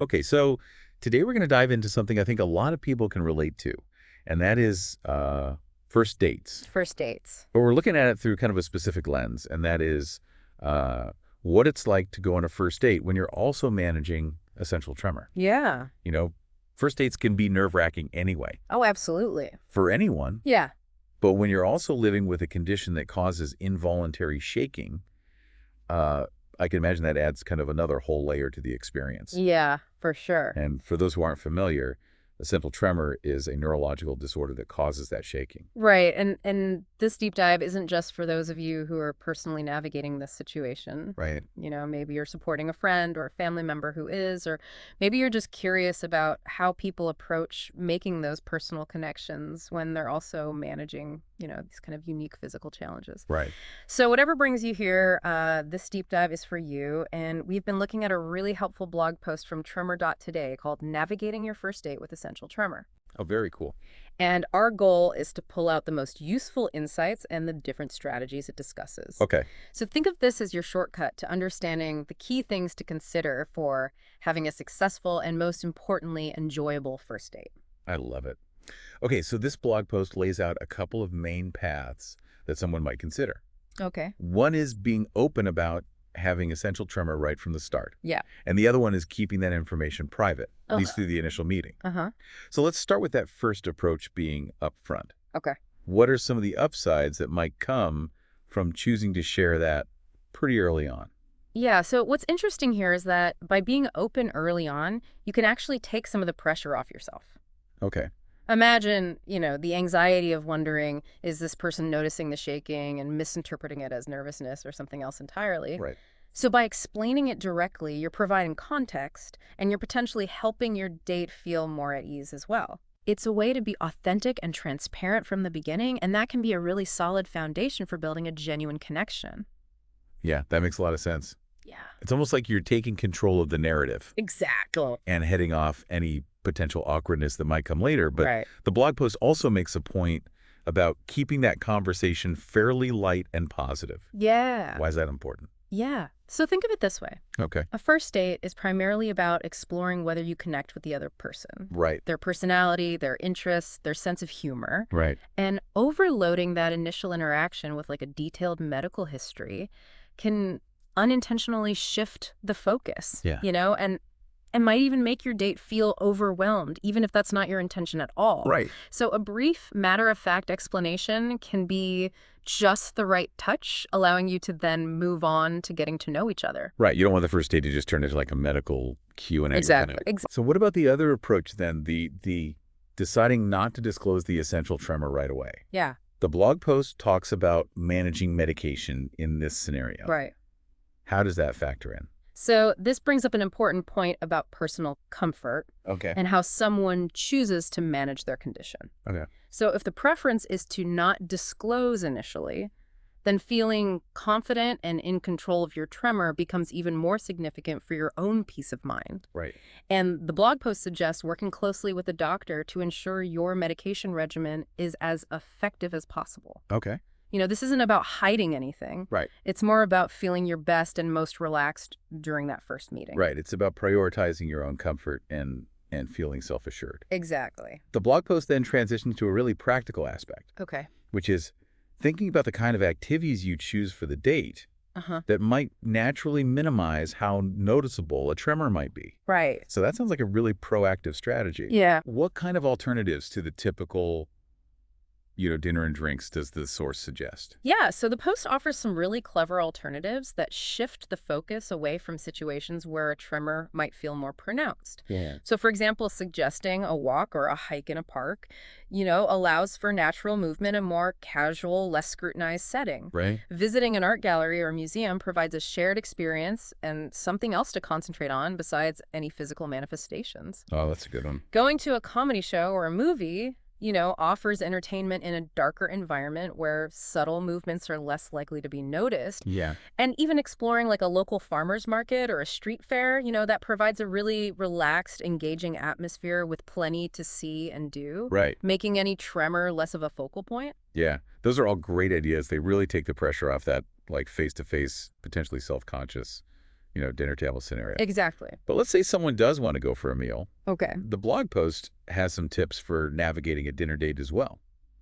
Okay, so today we're going to dive into something I think a lot of people can relate to, and that is first dates. First dates. But we're looking at it through kind of a specific lens, and that is what it's like to go on a first date when you're also managing essential tremor. Yeah. You know, first dates can be nerve-wracking anyway Oh, absolutely. for anyone, Yeah. but when you're also living with a condition that causes involuntary shaking, I can imagine that adds kind of another whole layer to the experience. Yeah, for sure. And for those who aren't familiar, essential tremor is a neurological disorder that causes that shaking. Right. And this deep dive isn't just for those of you who are personally navigating this situation. Right. You know, maybe you're supporting a friend or a family member who is, or maybe you're just curious about how people approach making those personal connections when they're also managing, these kind of unique physical challenges. Right. So whatever brings you here, this deep dive is for you. And we've been looking at a really helpful blog post from Tremor.Today called Navigating Your First Date with Essential Tremor. Oh, very cool. And our goal is to pull out the most useful insights and the different strategies it discusses. Okay. So think of this as your shortcut to understanding the key things to consider for having a successful and, most importantly, enjoyable first date. I love it. Okay, so this blog post lays out a couple of main paths that someone might consider. Okay. One is being open about having essential tremor right from the start. Yeah. And the other one is keeping that information private, at least through the initial meeting. Uh-huh. So let's start with that first approach being upfront. Okay. What are some of the upsides that might come from choosing to share that pretty early on? Yeah, so what's interesting here is that by being open early on, you can actually take some of the pressure off yourself. Okay. Imagine, the anxiety of wondering, is this person noticing the shaking and misinterpreting it as nervousness or something else entirely? Right. So by explaining it directly, you're providing context and you're potentially helping your date feel more at ease as well. It's a way to be authentic and transparent from the beginning, and that can be a really solid foundation for building a genuine connection. Yeah, that makes a lot of sense. Yeah. It's almost like you're taking control of the narrative Exactly. and heading off any potential awkwardness that might come later. But Right. the blog post also makes a point about keeping that conversation fairly light and positive. Yeah. Why is that important? Yeah. So think of it this way. Okay. A first date is primarily about exploring whether you connect with the other person. Right. Their personality, their interests, their sense of humor. Right. And overloading that initial interaction with like a detailed medical history can unintentionally shift the focus. Yeah. And might even make your date feel overwhelmed, even if that's not your intention at all. Right. So a brief, matter-of-fact explanation can be just the right touch, allowing you to then move on to getting to know each other. Right. You don't want the first date to just turn into like a medical Q&A. Exactly. So what about the other approach then, the deciding not to disclose the essential tremor right away? Yeah. The blog post talks about managing medication in this scenario. Right. How does that factor in? So this brings up an important point about personal comfort Okay. and how someone chooses to manage their condition. Okay. So if the preference is to not disclose initially, then feeling confident and in control of your tremor becomes even more significant for your own peace of mind. Right. And the blog post suggests working closely with a doctor to ensure your medication regimen is as effective as possible. Okay. This isn't about hiding anything. Right. It's more about feeling your best and most relaxed during that first meeting. Right. It's about prioritizing your own comfort and feeling self-assured. Exactly. The blog post then transitions to a really practical aspect, Okay. which is thinking about the kind of activities you choose for the date that might naturally minimize how noticeable a tremor might be. Right. So that sounds like a really proactive strategy. Yeah. What kind of alternatives to the typical, dinner and drinks does the source suggest? Yeah, so the post offers some really clever alternatives that shift the focus away from situations where a tremor might feel more pronounced. Yeah. So, for example, suggesting a walk or a hike in a park, allows for natural movement in a more casual, less scrutinized setting. Right. Visiting an art gallery or museum provides a shared experience and something else to concentrate on besides any physical manifestations. Oh, that's a good one. Going to a comedy show or a movie, offers entertainment in a darker environment where subtle movements are less likely to be noticed. Yeah. And even exploring like a local farmer's market or a street fair, that provides a really relaxed, engaging atmosphere with plenty to see and do. Right. Making any tremor less of a focal point. Yeah. Those are all great ideas. They really take the pressure off that like face-to-face, potentially self-conscious dinner table scenario. Exactly. But let's say someone does want to go for a meal. Okay. The blog post has some tips for navigating a dinner date as well,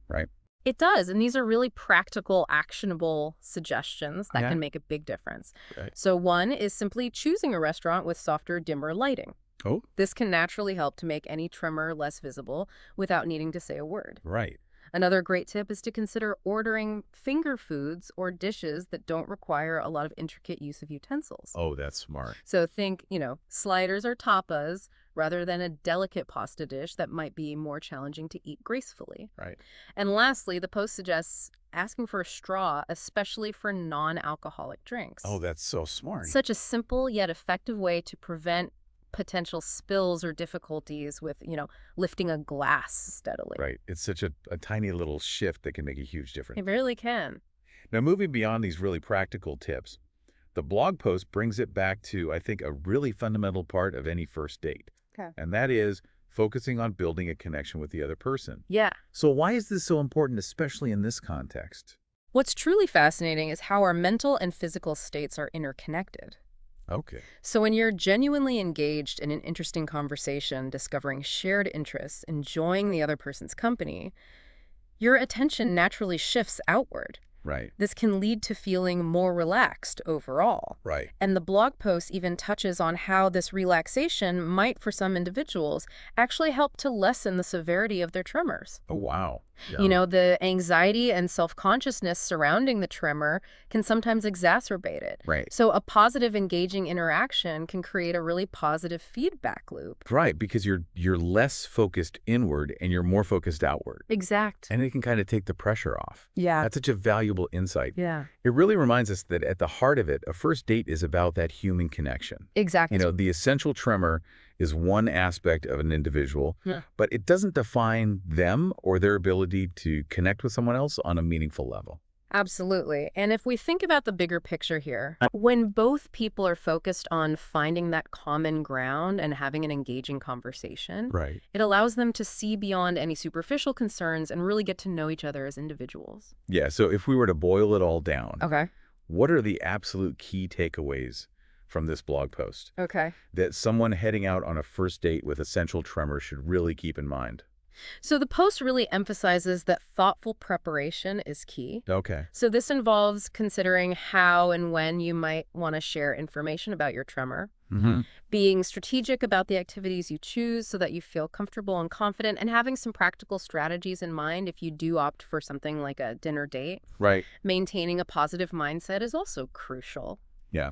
right? It does, and these are really practical, actionable suggestions that Yeah. can make a big difference. Right. So one is simply choosing a restaurant with softer, dimmer lighting. Oh, This can naturally help to make any tremor less visible without needing to say a word. right. Another great tip is to consider ordering finger foods or dishes that don't require a lot of intricate use of utensils. Oh, that's smart. So think, sliders or tapas rather than a delicate pasta dish that might be more challenging to eat gracefully. Right. And lastly, the post suggests asking for a straw, especially for non-alcoholic drinks. Oh, that's so smart. Such a simple yet effective way to prevent potential spills or difficulties with, lifting a glass steadily. Right. It's such a tiny little shift that can make a huge difference. It really can. Now, moving beyond these really practical tips, the blog post brings it back to, I think, a really fundamental part of any first date. Okay. And that is focusing on building a connection with the other person. Yeah. So why is this so important, especially in this context? What's truly fascinating is how our mental and physical states are interconnected. Okay. So when you're genuinely engaged in an interesting conversation, discovering shared interests, enjoying the other person's company, your attention naturally shifts outward. Right. This can lead to feeling more relaxed overall. Right. And the blog post even touches on how this relaxation might, for some individuals, actually help to lessen the severity of their tremors. Oh, wow. Yeah. The anxiety and self-consciousness surrounding the tremor can sometimes exacerbate it. Right. So a positive, engaging interaction can create a really positive feedback loop. Right, because you're less focused inward and you're more focused outward. Exact. And it can kind of take the pressure off. Yeah. That's such a valuable insight. Yeah. It really reminds us that at the heart of it, a first date is about that human connection. Exactly. The essential tremor is one aspect of an individual, but it doesn't define them or their ability to connect with someone else on a meaningful level. Absolutely. And if we think about the bigger picture here, when both people are focused on finding that common ground and having an engaging conversation, Right. it allows them to see beyond any superficial concerns and really get to know each other as individuals. Yeah, so if we were to boil it all down, Okay. what are the absolute key takeaways from this blog post Okay. that someone heading out on a first date with essential tremor should really keep in mind? So the post really emphasizes that thoughtful preparation is key. Okay. So this involves considering how and when you might want to share information about your tremor, Mm-hmm. being strategic about the activities you choose so that you feel comfortable and confident, and having some practical strategies in mind if you do opt for something like a dinner date. Right. Maintaining a positive mindset is also crucial. Yeah.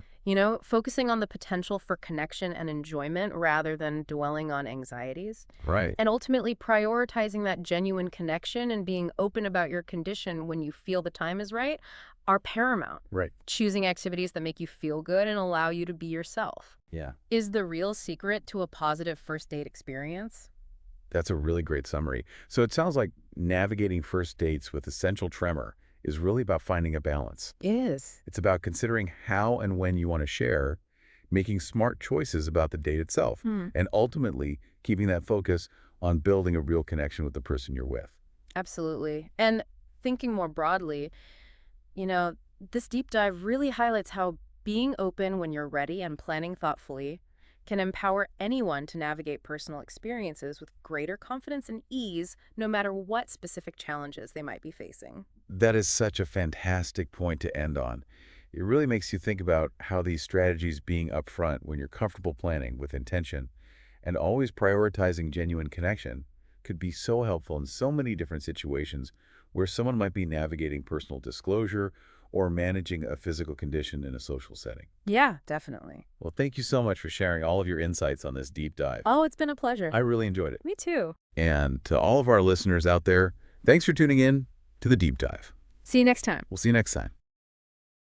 Focusing on the potential for connection and enjoyment rather than dwelling on anxieties. Right. And ultimately prioritizing that genuine connection and being open about your condition when you feel the time is right are paramount. Right. Choosing activities that make you feel good and allow you to be yourself Yeah. is the real secret to a positive first date experience. That's a really great summary. So it sounds like navigating first dates with essential tremor is really about finding a balance. It is. It's about considering how and when you want to share, making smart choices about the date itself, and ultimately keeping that focus on building a real connection with the person you're with. Absolutely. And thinking more broadly, this deep dive really highlights how being open when you're ready and planning thoughtfully can empower anyone to navigate personal experiences with greater confidence and ease, no matter what specific challenges they might be facing. That is such a fantastic point to end on. It really makes you think about how these strategies, being upfront when you're comfortable planning with intention and always prioritizing genuine connection, could be so helpful in so many different situations where someone might be navigating personal disclosure or managing a physical condition in a social setting. Yeah, definitely. Well, thank you so much for sharing all of your insights on this deep dive. Oh, it's been a pleasure. I really enjoyed it. Me too. And to all of our listeners out there, thanks for tuning in to the deep dive. See you next time. We'll see you next time.